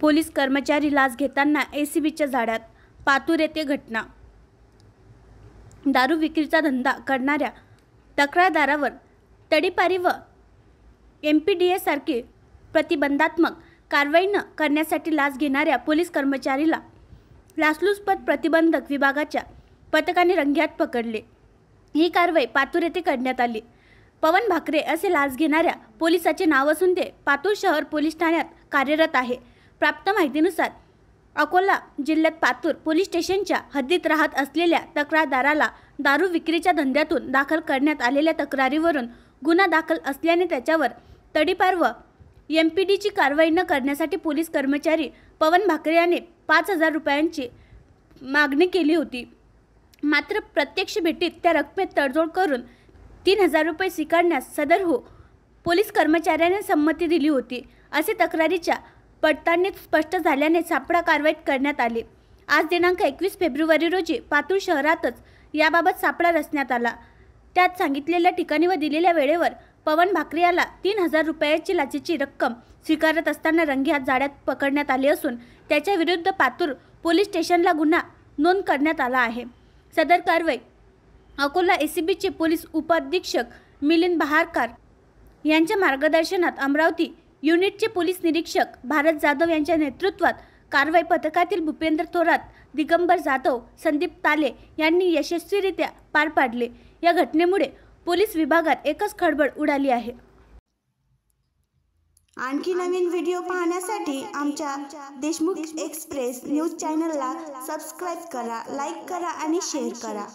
Police कर्मचारी लाच घेताना एसीबीच्या जाळ्यात. पातूर येथे घटना. दारू विक्रीचा धंदा करणाऱ्या तक्रारदारावर तडीपारी व MPDA सारखी प्रतिबंधात्मक कारवाई न करण्यासाठी लाच घेणाऱ्या पोलीस कर्मचारीला लाचलुचपत प्रतिबंधक विभागाच्या पथकाने रंगेहात पकडले. ही कारवाई पातूर येथे करण्यात आली. पवन भाकरे असे लाच घेणाऱ्या पोलिसाचे नाव असून ते पातूर शहर पोलीस ठाण्यात कार्यरत आहे. प्राप्त माहितीनुसार अकोला जिल्ह्यात पातूर पोलीस स्टेशनच्या हद्दीत राहत असलेल्या तक्रारदाराला दारू विक्रीच्या धंद्यातून दाखल करण्यात आलेल्या तक्रारीवरून गुन्हा दाखल असल्याने त्याच्यावर तडीपार व MPDची कारवाई न करण्यासाठी पोलीस कर्मचारी पवन भाकरे याने 5,000 रुपयांची मागणी केली होती. मात्र प्रत्यक्ष भेटीत त्या रकमेत तडजोड करून 3,000 रुपये स्वीकारण्यास सदर पोलीस कर्मचाऱ्याने संमती दिली होती, असे तक्रारीच्या पडताळणीत स्पष्ट झाल्याने सापळा कारवाई करण्यात आली. आज दिनांक 21 फेब्रुवारी रोजी पातूर शहरातच याबाबत सापळा रचण्यात आला. त्यात सांगितलेल्या ठिकाणी व दिलेल्या वेळेवर पवन भाकरे याला 3,000 रुपयाची लाचेची रक्कम स्वीकारत असताना रंगेहात जाळ्यात पकडण्यात आले असून त्याच्या विरुद्ध पातूर पोलीस स्टेशनला गुन्हा नोंद करण्यात आला आहे. सदर कारवाई अकोला एसीबीचे पोलीस उपअधीक्षक मिलिंद बहारकर यांच्या मार्गदर्शनात अमरावती युनिटचे पोलीस निरीक्षक भारत जाधव यांच्या नेतृत्वात कारवाई पथकातील भूपेंद्र थोरात, दिगंबर जाधव, संदीप ताले यांनी यशस्वीरित्या पार पाडले. या घटनेमुळे पोलीस विभागात एकच खळबळ उडाली आहे. आणखी नवीन व्हिडिओ पाहण्यासाठी आमच्या देशमुख एक्सप्रेस न्यूज चॅनलला सबस्क्राईब करा, लाईक करा आणि शेअर करा.